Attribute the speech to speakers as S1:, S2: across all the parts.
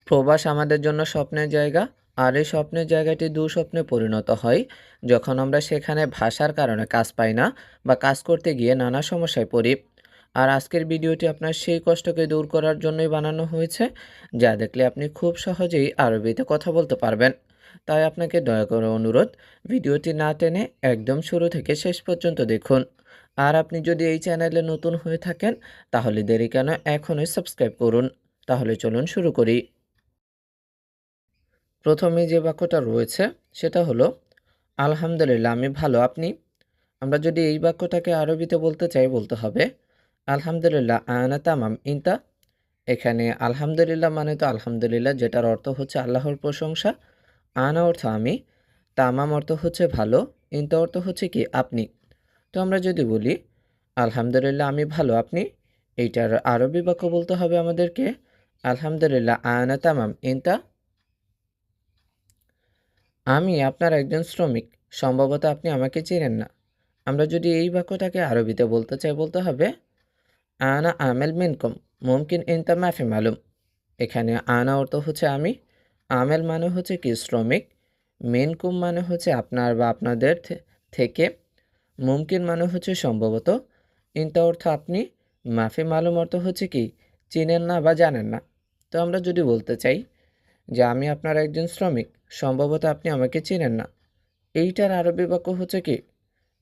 S1: প্রবাস আমাদের জন্য স্বপ্নের জায়গা, আর এই স্বপ্নের জায়গাটি দুঃস্বপ্নে পরিণত হয় যখন আমরা সেখানে ভাষার কারণে কাজ পাই না বা কাজ করতে গিয়ে নানা সমস্যায় পড়ি। আর আজকের ভিডিওটি আপনার সেই কষ্টকে দূর করার জন্যই বানানো হয়েছে, যা দেখলে আপনি খুব সহজেই আরবিতে কথা বলতে পারবেন। তাই আপনাকে দয়া করে অনুরোধ, ভিডিওটি না টেনে একদম শুরু থেকে শেষ পর্যন্ত দেখুন। আর আপনি যদি এই চ্যানেলে নতুন হয়ে থাকেন তাহলে দেরি কেন, এখনই সাবস্ক্রাইব করুন। তাহলে চলুন শুরু করি। প্রথমে যে বাক্যটা রয়েছে সেটা হলো আলহামদুলিল্লাহ, আমি ভালো, আপনি? আমরা যদি এই বাক্যটাকে আরবিতে বলতে চাই, বলতে হবে আলহামদুলিল্লাহ আনা তামাম ইনতা। এখানে আলহামদুলিল্লাহ মানে তো আলহামদুলিল্লাহ, যেটার অর্থ হচ্ছে আল্লাহর প্রশংসা। আনা অর্থ আমি, তামাম অর্থ হচ্ছে ভালো, ইনতা অর্থ হচ্ছে কি আপনি। তো আমরা যদি বলি আলহামদুলিল্লাহ আমি ভালো, আপনি? এইটার আরবি বাক্য বলতে হবে আমাদেরকে আলহামদুলিল্লাহ আনা তামাম ইনতা। আমি আপনার একজন শ্রমিক, সম্ভবত আপনি আমাকে চেনেন না। আমরা যদি এই বাক্যটাকে আরবিতে বলতে চাই, বলতে হবে আনা আমেল মিনকুম মুমকিন ইনতা মাফি মালুম। এখানে আনা অর্থ হচ্ছে আমি, আমেল মানে হচ্ছে কি শ্রমিক, মিনকুম মানে হচ্ছে আপনার বা আপনাদের থেকে, মুমকিন মানে হচ্ছে সম্ভবত, ইনতা অর্থ আপনি, মাফি মালুম অর্থ হচ্ছে কি চিনেন না বা জানেন না। তো আমরা যদি বলতে চাই যে আমি আপনার একজন শ্রমিক, সম্ভবত আপনি আমাকে চিনেন না, এইটার আরবি বাক্য হচ্ছে কি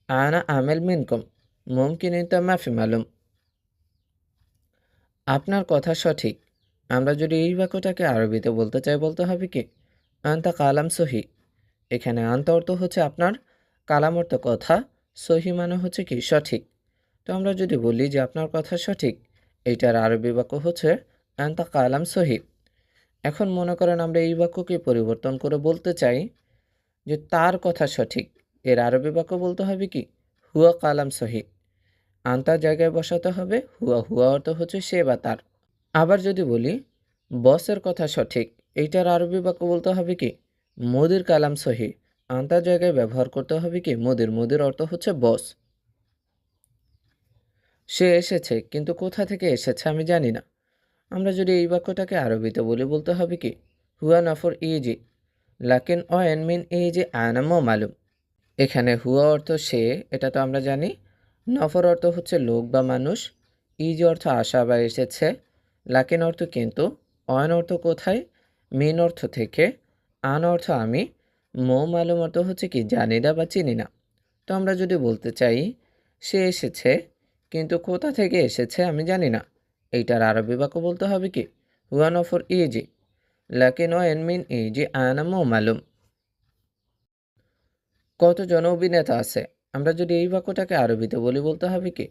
S1: আনা আমেল মিনকুম মুমকিন ইনতা মাফি মালুম। আপনার কথা সঠিক। আমরা যদি এই বাক্যটাকে আরবিতে বলতে চাই, বলতে হবে কি আন্তা কালাম সহি। এখানে আন্তা অর্থ হচ্ছে আপনার, কালাম অর্থ কথা, সহি মানে হচ্ছে কি সঠিক। তো আমরা যদি বলি যে আপনার কথা সঠিক, এইটার আরবি বাক্য হচ্ছে আন্তা কালাম সহি। এখন মনে করেন আমরা এই বাক্যকে পরিবর্তন করে বলতে চাই যে তার কথা সঠিক, এর আরবি বাক্য বলতে হবে কি হুয়া কালাম সহি। আন্তার জায়গায় বসাতে হবে হুয়া, হুয়া অর্থ হচ্ছে সে বা তার। আবার যদি বলি বসের কথা সঠিক, এইটার আরবি বাক্য বলতে হবে কি মুদির কালাম সহি। আন্তার জায়গায় ব্যবহার করতে হবে কি মুদির, মুদির অর্থ হচ্ছে বস। সে এসেছে কিন্তু কোথা থেকে এসেছে আমি জানি না। আমরা যদি এই বাক্যটাকে আরবিতে বলি, বলতে হবে কি হুয়া নফর ইজি লাকিন ও এনমিন ইজি আনামো মালুম। এখানে হুয়া অর্থ সে, এটা তো আমরা জানি। নফর অর্থ হচ্ছে লোক বা মানুষ, ইজ অর্থ আসা বা এসেছে, লাকিন অর্থ কিন্তু, অয়ন অর্থ কোথায়, মিন অর্থ থেকে, আন অর্থ আমি, মো মালুম অর্থ হচ্ছে কি জানি না বা চিনি না। তো আমরা যদি বলতে চাই সে এসেছে কিন্তু কোথা থেকে এসেছে আমি জানি না, এইটার আরবি বাক্য বলতে হবে কি হুয়া নফর easy লাকিন O N mean easy আনা মো মালুম। কতজন অভিনেতা আছে? আমরা যদি এই বাক্যটাকে আরবিতে বলি, বলতে হবে কি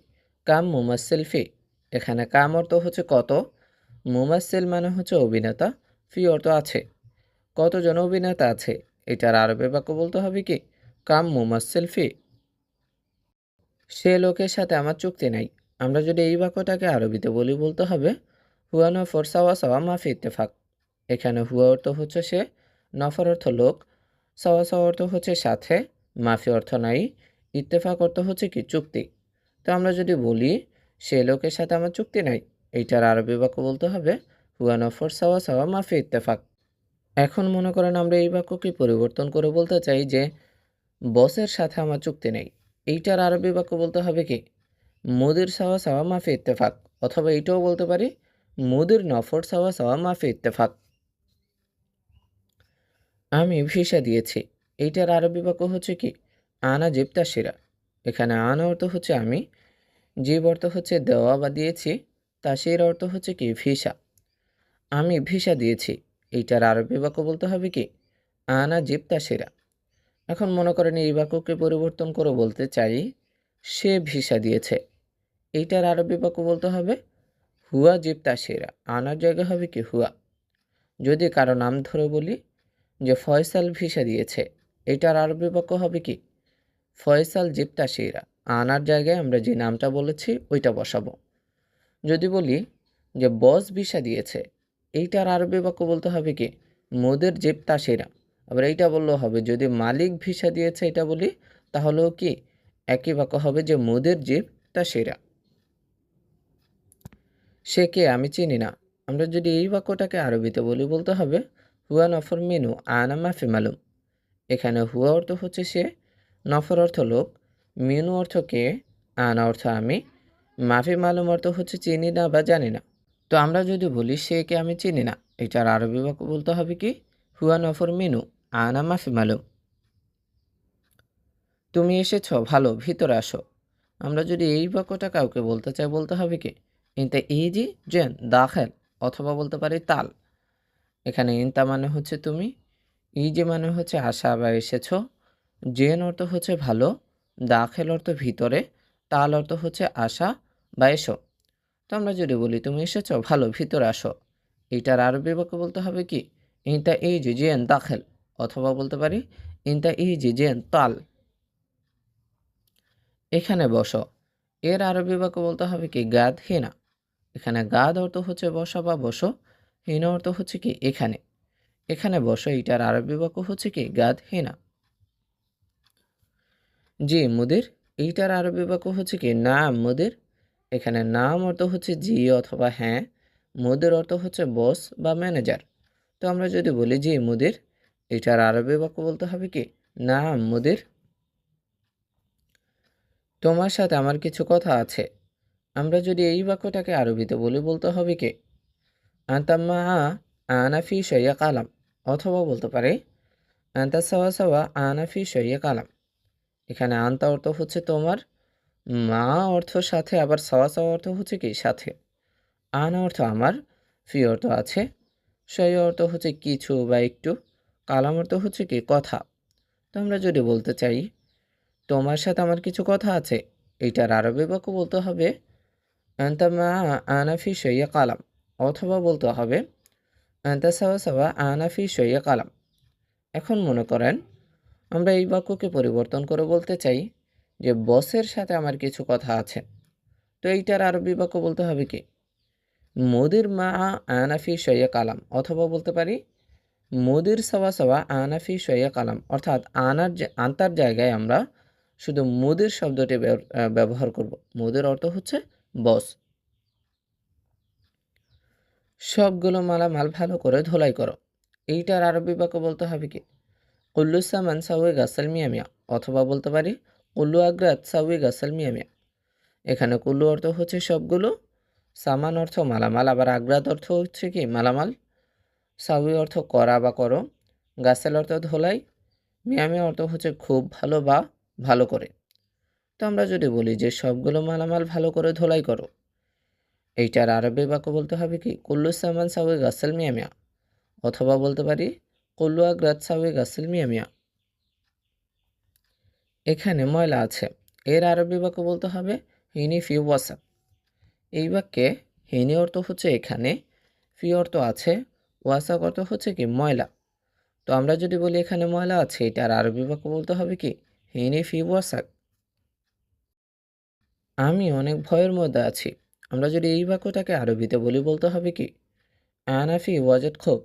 S1: কাম মুমাসিল ফি। এখানে কাম অর্থ হচ্ছে কত, মুমাসিল মানে হচ্ছে অভিনেতা, ফি অর্থ আছে। কতজন অভিনেতা আছে, এটার আরবি বাক্য বলতে হবে কি কাম মুমাসিল ফি। সে লোকের সাথে আমার চুক্তি নাই। আমরা যদি এই বাক্যটাকে আরবিতে বলি, বলতে হবে হুয়া নফর সাওয়া সাওয়া মাফি ইত্তেফাক। এখানে হুয়া অর্থ হচ্ছে সে, নফর অর্থ লোক, সাওয়া সাওয়া অর্থ হচ্ছে সাথে, মাফি অর্থ নাই, ইত্তেফাক অর্থ হচ্ছে কি চুক্তি। তো আমরা যদি বলি সে লোকের সাথে আমার চুক্তি নাই, এইটার আরবি বাক্য বলতে হবে হুয়া নফর সাওয়া সাওয়া মাফি ইত্তেফাক। এখন মনে করেন আমরা এই বাক্যকে পরিবর্তন করে বলতে চাই যে বসের সাথে আমার চুক্তি নেই, এইটার আরবি বাক্য বলতে হবে কি মুদির সাওয়া সাওয়া মাফি ইত্তেফাক। অথবা এইটাও বলতে পারি মুদির নফর সাওয়া সাওয়া মাফি ইত্তেফাক। আমি ভিসা দিয়েছি, এইটার আরবি বাক্য হচ্ছে কি আনা জিবতা শিরা। এখানে আনা অর্থ হচ্ছে আমি, জিব অর্থ হচ্ছে দেওয়া বা দিয়েছি, তাসির অর্থ হচ্ছে কি ভিসা। আমি ভিসা দিয়েছি, এইটার আরবি বাক্য বলতে হবে কি আনা জিবতা শিরা। এখন মনে করেন এই বাক্যকে পরিবর্তন করে বলতে চাই সে ভিসা দিয়েছে, এইটার আরবি বাক্য বলতে হবে হুয়া জিবতা শিরা। আনার জায়গা হবে কি হুয়া। যদি কারো নাম ধরে বলি যে ফয়সাল ভিসা দিয়েছে, এটার আরবি বাক্য হবে কি ফয়সাল জিবতা শিরা। আনার জায়গায় আমরা যে নামটা বলেছি ওইটা বসাবো। যদি বলি যে বস ভিসা দিয়েছে, এইটার আরবি বাক্য বলতে হবে কি মুদের জিবতা শিরা। আবার এইটা বললেও হবে যদি মালিক ভিসা দিয়েছে এটা বলি, তাহলেও কি একই বাক্য হবে যে মুদের জিবতা শিরা। সে কে আমি চিনি না। আমরা যদি এই বাক্যটাকে আরবিতে বলি বলতে হবে হুয়া নফর মিনু আনা মাফি মালুম। এখানে হুয়া অর্থ হচ্ছে সে, নফর অর্থ লোক, মিনু অর্থ কে, আনা অর্থ আমি, মাফি মালুম অর্থ হচ্ছে চিনি না বা জানি না। তো আমরা যদি বলি সে কে আমি চিনি না, এটার আরবি বাক্য বলতে হবে কি হুয়া নফর মিনু আনা মাফি মালুম। তুমি এসেছ, ভালো, ভিতরে আসো। আমরা যদি এই বাক্যটা কাউকে বলতে চাই বলতে হবে কি ইনতা ইজি জেন দাখেল, অথবা বলতে পারি তাল। এখানে ইনতা মানে হচ্ছে তুমি, ইজি মানে হচ্ছে আসা বা এসেছো, জেন অর্থ হচ্ছে ভালো, দাখেল অর্থ ভিতরে, তাল অর্থ হচ্ছে আসা বা এসো। তো আমরা যদি বলি তুমি এসেছো, ভালো, ভিতরে আসো, এইটার আরবি বাক্য বলতে হবে কি ইনতা ইজি জেন দাখেল, অথবা বলতে পারি ইনতা ইজি জেন তাল। এখানে বসো, এর আরবি বাক্য বলতে হবে কি গাদ হিনা। এখানে গাদ অর্থ হচ্ছে বসা বা বসো, হিনা অর্থ হচ্ছে কি এখানে। এখানে বসো এইটার আরবি বাক্য হচ্ছে কি গাদ হিনা। জি মুদির, এইটার আরবি বাক্য হচ্ছে কি নাম মুদির। এখানে নাম অর্থ হচ্ছে জি অথবা হ্যাঁ, মুদির অর্থ হচ্ছে বস বা ম্যানেজার। তো আমরা যদি বলি জি মুদির, এইটার আরবি বাক্য বলতে হবে কি নাম মুদির। তোমার সাথে আমার কিছু কথা আছে। আমরা যদি এই বাক্যটাকে আরবিতে বলি বলতে হবে কি আন্তা মা আনা ফি শইয়া কালাম, অথবা বলতে পারে আন্তা সাওয়া সাওয়া আনা ফি শইয়া কালাম। এখানে আন্তা অর্থ হচ্ছে তোমার, মা অর্থ সাথে, আবার সাওয়া সাওয়া অর্থ হচ্ছে কি সাথে, আনা অর্থ আমার, ফি অর্থ আছে, শইয়া অর্থ হচ্ছে কিছু বা একটু, কালাম অর্থ হচ্ছে কি কথা। তো আমরা যদি বলতে চাই তোমার সাথে আমার কিছু কথা আছে, এইটার আরবি বাক্য বলতে হবে আন্তা মা আনা ফি শইয়া কালাম, অথবা বলতে হবে আন্তা সাওয়া সাওয়া আনা ফি শইয়া কালাম। এখন মনে করেন আমরা এই বাক্যকে পরিবর্তন করে বলতে চাই যে বসের সাথে আমার কিছু কথা আছে। তো এইটার আরবি বাক্য বলতে হবে কি মুদির মা আনা ফি শইয়া কালাম, অথবা বলতে পারি মুদির সাওয়া সাওয়া আনা ফি শইয়া কালাম। অর্থাৎ আন্তার জায়গায় আমরা শুধু মুদির শব্দটি ব্যবহার করব। মুদির অর্থ হচ্ছে বস। সবগুলো মালামাল ভালো করে ধোলাই করো, এইটার আরবি বাক্য বলতে হবে কি কুল্লু সামান সাউই গাসাল মিয়া মিয়া, অথবা বলতে পারি কুল্লু আগ্রাত সাউই গাসাল মিয়া মিয়া। এখানে কুল্লু অর্থ হচ্ছে সবগুলো, সামান অর্থ মালামাল, আবার আগ্রাত অর্থ হচ্ছে কি মালামাল, সাউই অর্থ করা বা করো, গাসাল অর্থ ধোলাই, মিয়া মিয়া অর্থ হচ্ছে খুব ভালো বা ভালো করে। তো আমরা যদি বলি যে সবগুলো মালামাল ভালো করে ধোলাই করো, এইটার আরবি বাক্য বলতে হবে কি কুল্লু সামান সাউই গাসাল মিয়া মিয়া, অথবা বলতে পারি কুল্লু আগ্রাত সাউই গাসাল মিয়া মিয়া। এখানে ময়লা আছে, এর আরবি বাক্য বলতে হবে হিনি ফি ওয়াসা। এই বাক্যে হিনি অর্থ হচ্ছে এখানে, ফি অর্থ আছে, ওয়াসাক অর্থ হচ্ছে কি ময়লা। তো আমরা যদি বলি এখানে ময়লা আছে, এটার আরবি বাক্য বলতে হবে কি হিনি ফি ওয়াসাক। আমি অনেক ভয়ের মধ্যে আছি। আমরা যদি এই বাক্যটাকে আরবিতে বলি বলতে হবে কি আনা ফি ওয়াজেদ খোফ।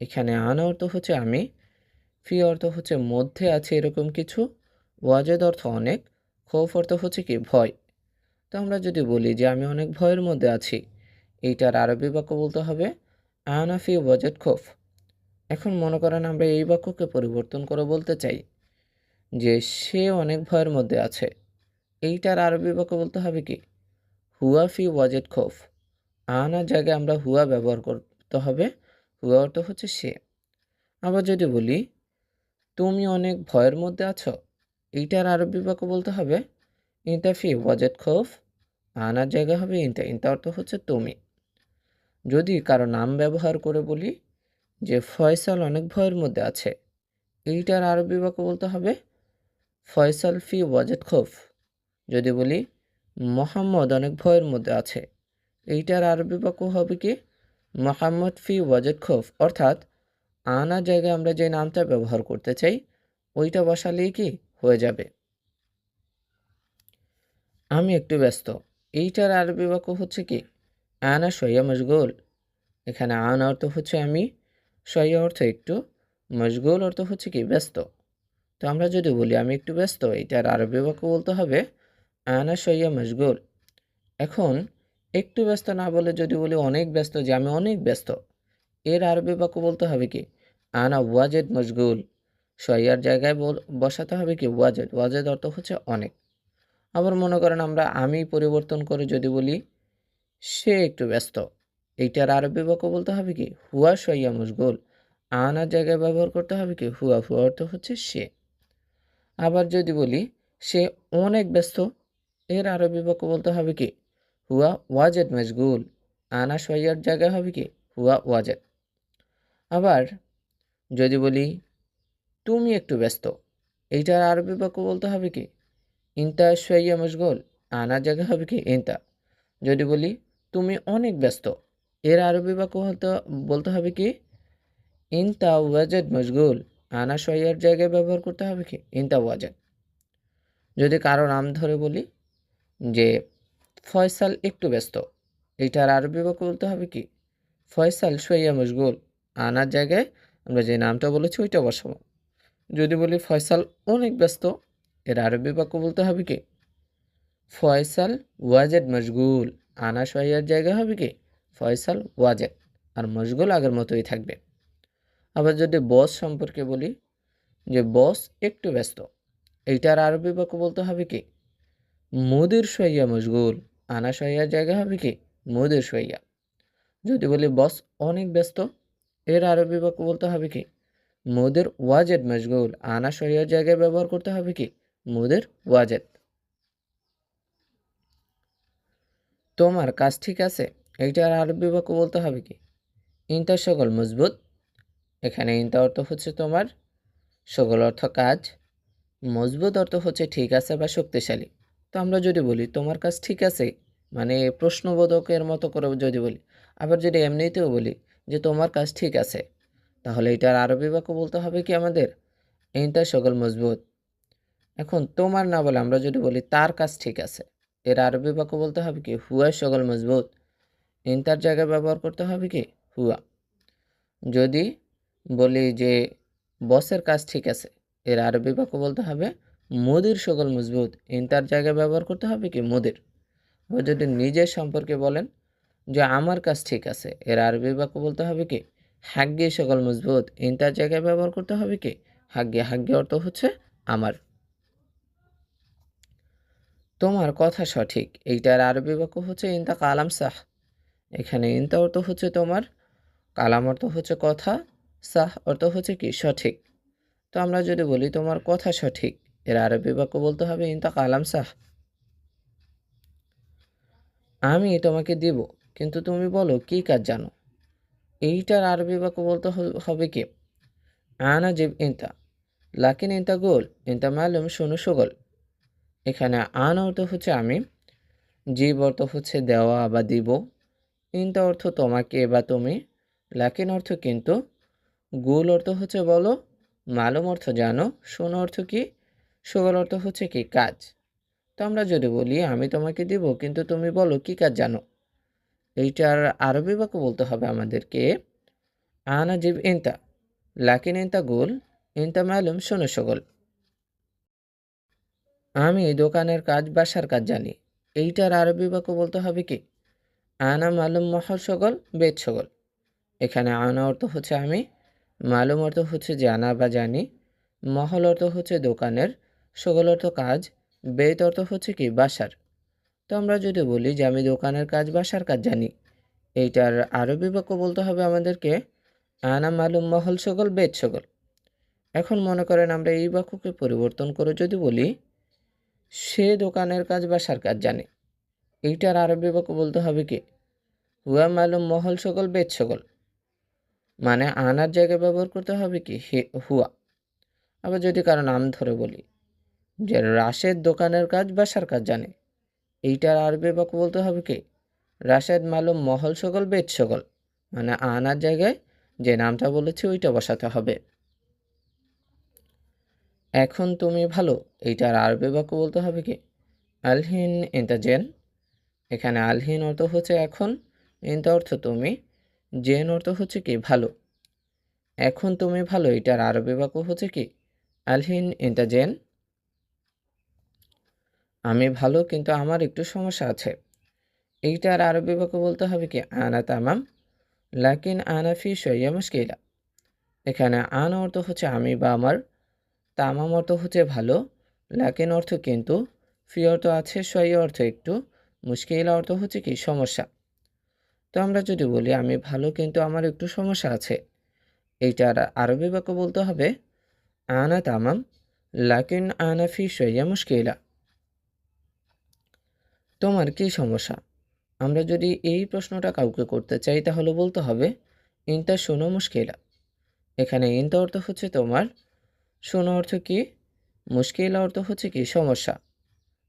S1: এখানে আনা অর্থ হচ্ছে আমি, ফি অর্থ হচ্ছে মধ্যে আছে এরকম কিছু, ওয়াজেদ অর্থ অনেক, খৌফ অর্থ হচ্ছে কি ভয়। তো আমরা যদি বলি যে আমি অনেক ভয়ের মধ্যে আছি, এইটার আরবি বাক্য বলতে হবে আনা ফি ওয়াজেদ খৌফ। এখন মনে করেন আমরা এই বাক্যকে পরিবর্তন করে বলতে চাই যে সে অনেক ভয়ের মধ্যে আছে, এইটার আরবি বাক্য বলতে হবে কি হুয়া ফি ওয়াজেদ খৌফ। আনার জায়গায় আমরা হুয়া ব্যবহার করতে হবে, হুয়া অর্থ হচ্ছে সে। আবার যদি বলি তুমি অনেক ভয়ের মধ্যে আছো, এইটার আরবি বাক্য বলতে হবে ইনতা ফি ওয়াজেদ খৌফ, আনার জায়গা হবে ইনতা, ইনতা অর্থ হচ্ছে তুমি। যদি কারো নাম ব্যবহার করে বলি যে ফয়সাল অনেক ভয়ের মধ্যে আছে, এইটার আরবি বাক্য বলতে হবে ফয়সাল ফি ওয়াজেদ খৌফ। যদি বলি মোহাম্মদ অনেক ভয়ের মধ্যে আছে, এইটার আরবি বাক্য হবে কি মোহাম্মদ ফি ওয়াজেদ খৌফ। অর্থাৎ আনার জায়গায় আমরা যে নামটা ব্যবহার করতে চাই ওইটা বসালেই কি হয়ে যাবে। আমি একটু ব্যস্ত, এইটার আরবি বাক্য হচ্ছে কি আনা শইয়া মশগুল। এখানে আনা অর্থ হচ্ছে আমি, শইয়া অর্থ একটু, মশগুল অর্থ হচ্ছে কি ব্যস্ত। তো আমরা যদি বলি আমি একটু ব্যস্ত, এইটার আরবি বাক্য বলতে হবে আনা শইয়া মশগুল। এখন একটু ব্যস্ত না বলে যদি বলি অনেক ব্যস্ত, যে আমি অনেক ব্যস্ত, এর আরবি বাক্য বলতে হবে কি আনা ওয়াজেদ মশগুল। সইয়ার জায়গায় বসাতে হবে কি ওয়াজেদ। ওয়াজেদ অর্থ হচ্ছে অনেক। আবার মনে করেন আমরা আমি পরিবর্তন করে যদি বলি সে একটু ব্যস্ত, এইটার আরবি বাক্য বলতে হবে কি হুয়া সইয়া মশগুল। আনার জায়গায় ব্যবহার করতে হবে কি হুয়া। হুয়া অর্থ হচ্ছে সে। আবার যদি বলি সে অনেক ব্যস্ত, এর আরবি বাক্য বলতে হবে কি হুয়া ওয়াজেদ মশগুল। আনা সইয়ার জায়গায় হবে কি হুয়া ওয়াজেদ। আবার যদি বলি তুমি একটু ব্যস্ত, এইটার আরবি বাক্য বলতে হবে কি ইনতা শোয়া মশগুল। আনার জায়গা হবে কি ইনতা। যদি বলি তুমি অনেক ব্যস্ত, এর আরবি বাক্য বলতে হবে কি ইনতা ওয়াজেদ মশগুল। আনা শোয়ার জায়গায় ব্যবহার করতে হবে কি ইনতা ওয়াজেদ। যদি কারো নাম ধরে বলি যে ফয়সাল একটু ব্যস্ত, এইটার আরবি বাক্য বলতে হবে কি ফয়সাল শোয়া মশগুল। আনার জায়গায় আমরা যে নামটা বলেছি ওইটা বসাবো। যদি বলি ফয়সাল অনেক ব্যস্ত, এর আরবি বাক্য বলতে হবে কি ফয়সাল ওয়াজেদ মশগুল। আনা সহিয়ার জায়গা হবে কি ফয়সাল ওয়াজেদ, আর মশগুল আগের মতোই থাকবে। আবার যদি বস সম্পর্কে বলি যে বস একটু ব্যস্ত, এইটার আরবি বাক্য বলতে হবে কি মুদির সহিয়া মশগুল। আনা সহিয়ার জায়গা হবে কি মুদির সহিয়া। যদি বলি বস অনেক ব্যস্ত, এর আরবি বাক্য বলতে হবে কি মুদির ওয়াজেদ মশগুল। আনা সহিয়ার জায়গায় ব্যবহার করতে হবে কি মুদির ওয়াজেদ। তোমার কাজ ঠিক আছে, এইটার আরবি বাক্য বলতে হবে কি ইনতা শগল মজবুত। এখানে ইনতা অর্থ হচ্ছে তোমার, শগল অর্থ কাজ, মজবুত অর্থ হচ্ছে ঠিক আছে বা শক্তিশালী। তো আমরা যদি বলি তোমার কাজ ঠিক আছে, মানে প্রশ্নবোধকের মতো করে যদি বলি, আবার যদি এমনিতেও বলি যে তোমার কাজ ঠিক আছে, তাহলে এটার আরবি বাক্য বলতে হবে কি আমাদের ইনতা শগল মজবুত। এখন তোমার না বলে আমরা যদি বলি তার কাজ ঠিক আছে, এর আরবি বাক্য বলতে হবে কি হুয়া শগল মজবুত। ইনতার জায়গায় ব্যবহার করতে হবে কি হুয়া। যদি বলি যে বসের কাজ ঠিক আছে, এর আরবি বাক্য বলতে হবে মুদির শগল মজবুত। ইনতার জায়গায় ব্যবহার করতে হবে কি মুদির। আবার যদি নিজের সম্পর্কে বলেন যে আমার কাজ ঠিক আছে, এর আরবি বাক্য বলতে হবে কি হাগ্গি শগল মজবুত। ইনতার জায়গায় ব্যবহার করতে হবে কি হাগ্গি। হাগ্গি অর্থ হচ্ছে আমার। তোমার কথা সঠিক, এইটার আরবি বাক্য হচ্ছে ইনতা কালাম সাহ। এখানে ইনতা অর্থ হচ্ছে তোমার, কালাম অর্থ হচ্ছে কথা, সাহ অর্থ হচ্ছে কি সঠিক। তো আমরা যদি বলি তোমার কথা সঠিক, এর আরবি বাক্য বলতে হবে ইনতা কালাম সাহ। আমি তোমাকে দিব, কিন্তু তুমি বলো কি কাজ জানো, এইটার আরবি বাক্য বলতে হবে কি আনা জিব ইনতা লাকিন ইনতা গোল ইনতা মালুম শোনো সুগল। এখানে আন অর্থ হচ্ছে আমি, জিব অর্থ হচ্ছে দেওয়া বা দিব, ইনতা অর্থ তোমাকে বা তুমি, লাকিন অর্থ কিন্তু, গুল অর্থ হচ্ছে বলো, মালুম অর্থ জানো, শোনো অর্থ কি সুগল অর্থ হচ্ছে কি কাজ। তো আমরা যদি বলি আমি তোমাকে দিব কিন্তু তুমি বলো কি কাজ জানো, এইটার আরবি বাক্য বলতে হবে আমাদেরকে আনা জিব ইনতা লাকিন ইনতা গুল ইনতা মালুম শোনো সুগল। আমি দোকানের কাজ বাসার কাজ জানি, এইটার আরবি বাক্য বলতে হবে কি আনা মালুম মহল সগল বেদ সগল। এখানে আনা অর্থ হচ্ছে আমি, মালুম অর্থ হচ্ছে জানা বা জানি, মহল অর্থ হচ্ছে দোকানের, সগল অর্থ কাজ, বেত অর্থ হচ্ছে কি বাসার। তো আমরা যদি বলি যে আমি দোকানের কাজ বাসার কাজ জানি, এইটার আরবি বাক্য বলতে হবে আমাদেরকে আনা মালুম মহল সগল বেত সগল। এখন মনে করেন আমরা এই বাক্যকে পরিবর্তন করে যদি বলি সে দোকানের কাজ বাসার কাজ জানে, এইটার আরবি বাক্য বলতে হবে কি হুয়া মালুম মহল সগল বেত সগল। মানে আনার জায়গায় ব্যবহার করতে হবে কি হুয়া। আবার যদি কারো নাম ধরে বলি যে রাশেদ দোকানের কাজ বাসার কাজ জানে, এইটার আরবি বাক্য বলতে হবে কি রাশেদ মালুম মহল সগল বেত সগল। মানে আনার জায়গায় যে নামটা বলেছি ওইটা বসাতে হবে। এখন তুমি ভালো, এইটার আরবি বাক্য বলতে হবে কি আলহিন ইনতা জেন। এখানে আলহিন অর্থ হচ্ছে এখন, ইনতা অর্থ তুমি, জেন অর্থ হচ্ছে কি ভালো। এখন তুমি ভালো, এটার আরবি বাক্য হচ্ছে কি আলহিন ইনতা জেন। আমি ভালো কিন্তু আমার একটু সমস্যা আছে, এইটার আরবি বাক্য বলতে হবে কি আনা তামাম লাকিন আনা ফি শইয়া মুশকিলা। এখানে আনা অর্থ হচ্ছে আমি বা আমার, তামাম অর্থ হচ্ছে ভালো, লাকিন অর্থ কিন্তু, ফি অর্থ আছে, শইয়া অর্থ একটু, মুশকিলা অর্থ হচ্ছে কি সমস্যা। তো আমরা যদি বলি আমি ভালো কিন্তু আমার একটু সমস্যা আছে, এইটার আরবি বাক্য বলতে হবে আনা তামাম লাকিন আনা ফি শইয়া মুশকিলা। তোমার কি সমস্যা? আমরা যদি এই প্রশ্নটা কাউকে করতে চাই তাহলে বলতে হবে ইনতা শোনো মুশকিলা। এখানে ইনতা অর্থ হচ্ছে তোমার, শোনো অর্থ কি, মুশকিলা অর্থ হচ্ছে কি সমস্যা।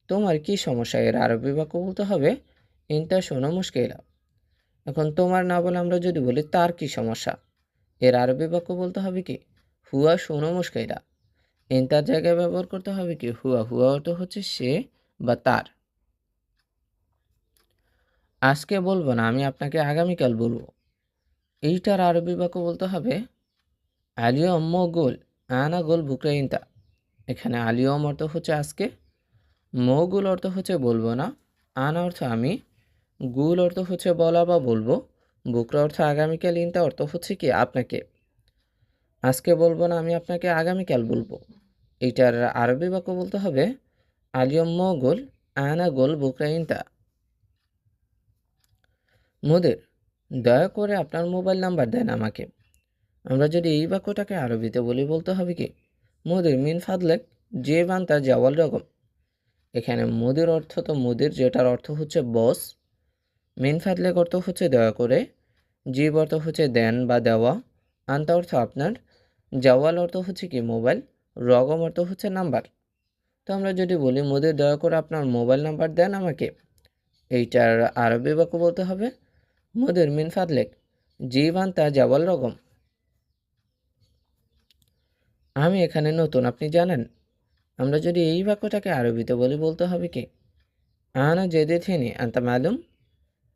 S1: তোমার কি সমস্যা এর আরবি বাক্য বলতে হবে ইনতা শোনো মুশকিলা। এখন তোমার না বলে আমরা যদি বলি তার কি সমস্যা, এর আরবি বাক্য বলতে হবে কি হুয়া শোনো মুশকিলা। ইনতার জায়গায় ব্যবহার করতে হবে কি হুয়া, হুয়া অর্থ হচ্ছে সে বা তার। আজকে বলবো না, আমি আপনাকে আগামীকাল বলবো, এইটার আরবি বাক্য বলতে হবে আলিয়ম গোল আনা গোল বুকরা ইনতা। এখানে আলিয়ম অর্থ হচ্ছে আজকে, মগুল অর্থ হচ্ছে বলবো না, আনা অর্থ আমি, গুল অর্থ হচ্ছে বলা বা বলবো, বুকরা অর্থ আগামীকাল, ইনতা অর্থ হচ্ছে কি আপনাকে। আজকে বলবো না, আমি আপনাকে আগামীকাল বলবো, এইটার আরবি বাক্য বলতে হবে আলিয়ম মগুল আনা গোল বুকরা ইনতা। মোদের দয়া করে আপনার মোবাইল নাম্বার দেন আমাকে। আমরা যদি এই বাক্যটাকে আরবিতে বলি বলতে হবে কি মোদের মিন ফাদলেক যে বান্তা জাওয়াল রকম। এখানে মোদের অর্থ তো মোদের, যেটার অর্থ হচ্ছে বস, মিন ফাদলেক অর্থ হচ্ছে দয়া করে, জীব অর্থ হচ্ছে দেন বা দেওয়া, আন্তা অর্থ আপনার, জাওয়াল অর্থ হচ্ছে কি মোবাইল, রকম অর্থ হচ্ছে নাম্বার। তো আমরা যদি বলি মোদের দয়া করে আপনার মোবাইল নাম্বার দেন আমাকে, এইটার আরবি বাক্য বলতে হবে মোদের মিন ফাদলেক জীব আন্তা জাওয়াল রকম। আমি এখানে নতুন, আপনি জানেন। আমরা যদি এই বাক্যটাকে আরবিতে বলি বলতে হবে কি আনা জেদে থিনি আন্তা মালুম।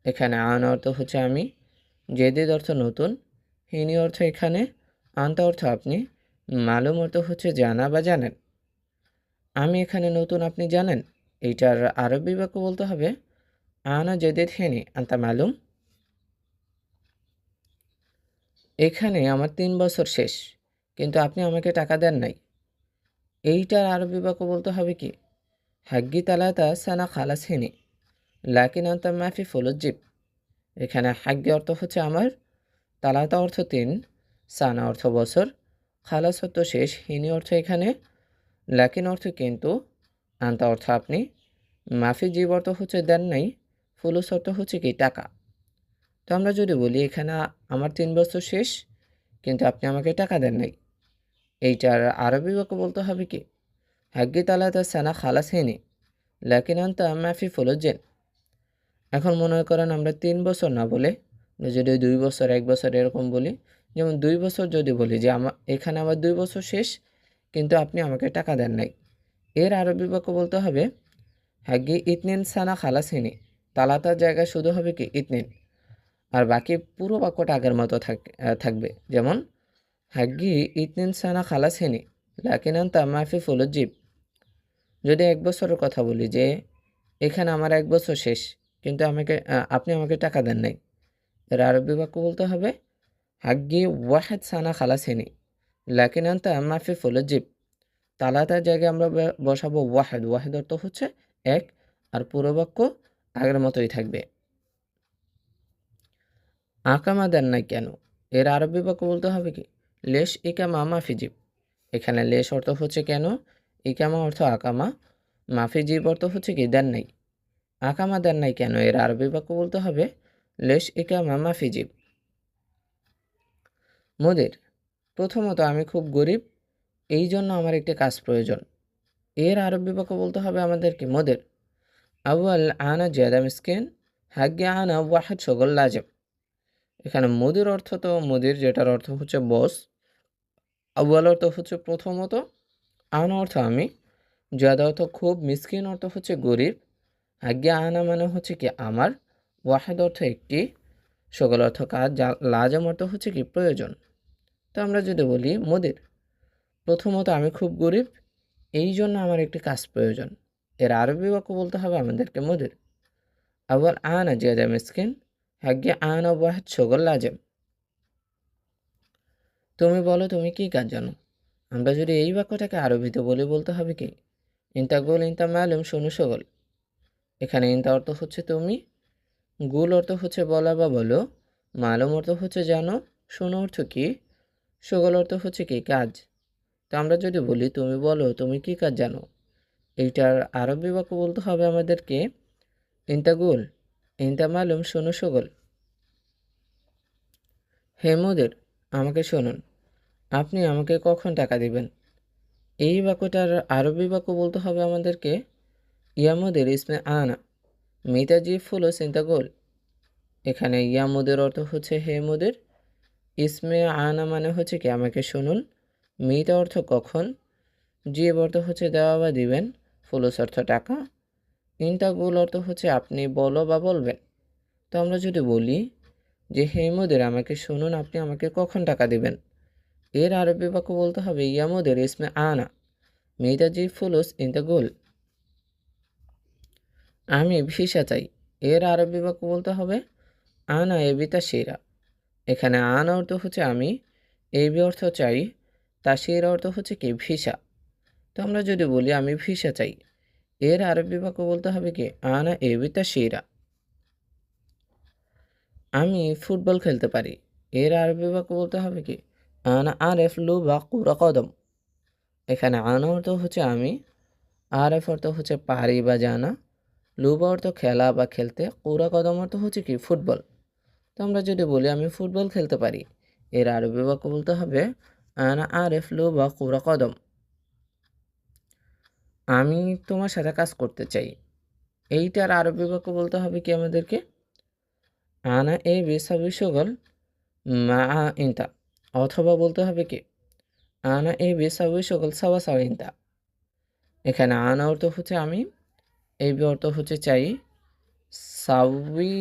S1: এখানে আনা অর্থ হচ্ছে আমি, জেদিদ অর্থ নতুন, হিনি অর্থ এখানে, আন্তা অর্থ আপনি, মালুম অর্থ হচ্ছে জানা বা জানেন। আমি এখানে নতুন, আপনি জানেন, এইটার আরবি বাক্য বলতে হবে আনা জেদে থিনি আন্তা মালুম। এখানে আমার 3 বছর শেষ কিন্তু আপনি আমাকে টাকা দেন নাই, এইটার আরবি বাক্য বলতে হবে কি হাগ্গি তালাতা সানা খালাস হিনি লাকিন আন্তা মাফি ফলুজিব। এখানে হাগ্গি অর্থ হচ্ছে আমার, তালাতা অর্থ 3, সানা অর্থ বছর, খালাস অর্থ শেষ, হিনি অর্থ এখানে, লাকিন অর্থ কিন্তু, আন্তা অর্থ আপনি, মাফি জীব অর্থ হচ্ছে দেন নাই, ফুলুস অর্থ হচ্ছে কি টাকা। তো আমরা যদি বলি এখানে আমার 3 বছর শেষ কিন্তু আপনি আমাকে টাকা দেন নাই, এইটার আরবি বাক্য বলতে হবে কি হাগ্গি তালাতা সানা খালাস হিনি লাকিন আন্তা মাফি ফলুজেন। এখন মনে করেন আমরা 3 বছর না বলে যদি 2 বছর 1 বছর এরকম বলি, যেমন 2 বছর যদি বলি যে এখানে আমার 2 বছর শেষ কিন্তু আপনি আমাকে টাকা দেন নাই, এর আরবি বাক্য বলতে হবে হাগ্গি ইতনিন সানা খালাসিনি। তালাতার জায়গায় শুধু হবে কি ইতনিন, আর বাকি পুরো বাক্যটা আগের মতো থাকবে। যেমন হাগ্গি ইতনিন সানা খালাসিনি লাকিনান তা মাফি ফুলুজিব। যদি 1 বছরের কথা বলি যে এখানে আমার 1 বছর শেষ কিন্তু আপনি আমাকে টাকা দেন নাই, এর আরবি বাক্য বলতে হবে হাগ্গি ওয়াহেদ সানা খালাসিনি লাকিন আনতা মাফি ফুলুজিব। তালাতার জায়গায় আমরা বসাবো ওয়াহেদ, ওয়াহেদ অর্থ হচ্ছে এক, আর পুরো বাক্য আগের মতোই থাকবে। আকামা দেন নাই কেন, এর আরবি বাক্য বলতে হবে কি লেশ ইকামা মাফিজিব। এখানে লেশ অর্থ হচ্ছে কেন, ইকামা অর্থ আকামা, মাফিজিব অর্থ হচ্ছে কি দেন নাই। আকামা দেন নাই কেন, এর আরবি বাক্য বলতে হবে লেশ ইকামা মাফিজিব। মোদের প্রথমত আমি খুব গরিব, এই জন্য আমার একটি কাজ প্রয়োজন, এর আরবি বাক্য বলতে হবে আমাদেরকে মোদের আউয়াল আনা জিয়াদা মিসকিন হাগ্গে আনা ওয়াহেদ শগল লাজেব। এখানে মোদির অর্থ তো মোদির, যেটার অর্থ হচ্ছে বস, আউয়াল অর্থ হচ্ছে প্রথমত, আনা অর্থ আমি, জিয়াদা অর্থ খুব, মিসকিন অর্থ হচ্ছে গরিব, হাগ্গে আনা মানে হচ্ছে কি আমার, ওয়াহেদ অর্থ একটি, সকল অর্থ কাজ, লাজেম অর্থ হচ্ছে কি প্রয়োজন। তো আমরা যদি বলি মোদির প্রথমত আমি খুব গরিব, এই জন্য আমার একটি কাজ প্রয়োজন, এর আরবি বাক্য বলতে হবে আমাদেরকে মোদের أول أنا زيادة مسكين هجي أنا واحد شغل لازم তুমি বলো তুমি কি কাজ জানো। আমরা যদি এই বাক্যটাকে আরবিতে বলি বলতে হবে কি ইনতা গোল ইনতা মালুম শোনো সগল। এখানে ইনতা অর্থ হচ্ছে তুমি, গুল অর্থ হচ্ছে বলা বা বলো, মালুম অর্থ হচ্ছে জানো, শোনো অর্থ কি, সগল অর্থ হচ্ছে কি কাজ। তো আমরা যদি বলি তুমি বলো তুমি কি কাজ জানো, এইটার আরবি বাক্য বলতে হবে আমাদেরকে ইনতা গুল ইনতা মালুম শোনো সগল। হে মুদির আমাকে শুনুন, আপনি আমাকে কখন টাকা দিবেন। এই বাক্যটার আরবি বাক্য বলতে হবে আমাদেরকে ইয়ামুদের ইসমে আনা মিতাজি ফুলো সিন্তাগোল। এখানে ইয়ামুদের অর্থ হচ্ছে হে মুদির, ইসমে আনা মানে হচ্ছে কি আমাকে শুনুন, মিতা অর্থ কখন, জিব অর্থ হচ্ছে দেওয়া বা দিবেন, ফুলুস অর্থ টাকা, ইন্তাগুল অর্থ হচ্ছে আপনি বলো বা বলবেন। তো আমরা যদি বলি যে হে মুদির আমাকে শুনুন আপনি আমাকে কখন টাকা দিবেন, এর আরবি বাক্য বলতে হবে ইয়ামুদের ইসমে আনা মিতাজি ফুলুস ইন্তাগুল। আমি ভিসা চাই, এর আরবি বাক্য বলতে হবে আনা এবিতা শিরা। এখানে আনা অর্থ হচ্ছে আমি, এবি অর্থ চাই, তা শিরা অর্থ হচ্ছে কি ভিসা। তো আমরা যদি বলি আমি ভিসা চাই, এর আরবি বাক্য বলতে হবে কি আনা এবিতা শিরা। আমি ফুটবল খেলতে পারি, এর আরবি বাক্য বলতে হবে কি আনা আরেফ লু বা কুরা কদম। এখানে আনা অর্থ হচ্ছে আমি, আরেফ অর্থ হচ্ছে পারি বা জানা, লুবা অর্থ খেলা বা খেলতে, কুরা কদম অর্থ হচ্ছে কি ফুটবল। তো আমরা যদি বলি আমি ফুটবল খেলতে পারি, এর আরবি বাক্য বলতে হবে আনা আরেফ লু বা কুরা কদম। আমি তোমার সাথে কাজ করতে চাই, এইটার আরবি বাক্য বলতে হবে কি আমাদেরকে আনা এ বেসাবি সগল মা ইনতা, অথবা বলতে হবে কি আনা এ বেসাবি সগল সাওয়া সাওয়া ইনতা। এখানে আনা অর্থ হচ্ছে আমি, এই অর্থ হচ্ছে চাই, সাউই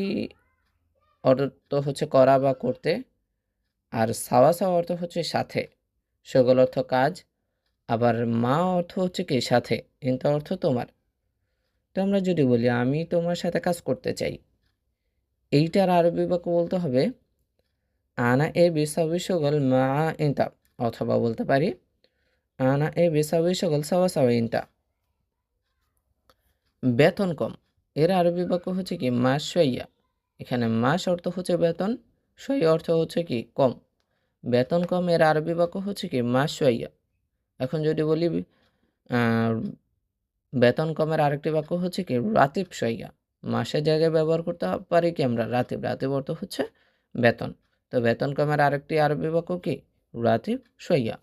S1: অর্থ হচ্ছে করা বা করতে, আর সাওয়া সাওয়া অর্থ হচ্ছে সাথে, সগল অর্থ কাজ, আবার মা অর্থ হচ্ছে কি সাথে, ইনতা অর্থ তোমার। তো আমরা যদি বলি আমি তোমার সাথে কাজ করতে চাই, এইটার আরবি বাক্য বলতে হবে আনা এ বিসাবি সগল মা ইনতা, অথবা বলতে পারি আনা এ বিসাবি সগল সাওয়া সাওয়া ইনতা। বেতন কম, এর আরবি বাক্য হচ্ছে কি মাস সইয়া। এখানে মাস অর্থ হচ্ছে বেতন, সই অর্থ হচ্ছে কি কম, বেতন কম এর আরবি বাক্য হচ্ছে কি মাস সইয়া। এখন যদি বলি আহ, বেতন কমের আরেকটি বাক্য হচ্ছে কি রাতিব সইয়া। মাসের জায়গায় ব্যবহার করতে পারি কি আমরা রাতিব, রাতিব অর্থ হচ্ছে বেতন। তো বেতন কমের আরেকটি আরবি বাক্য কি রাতিব সইয়া।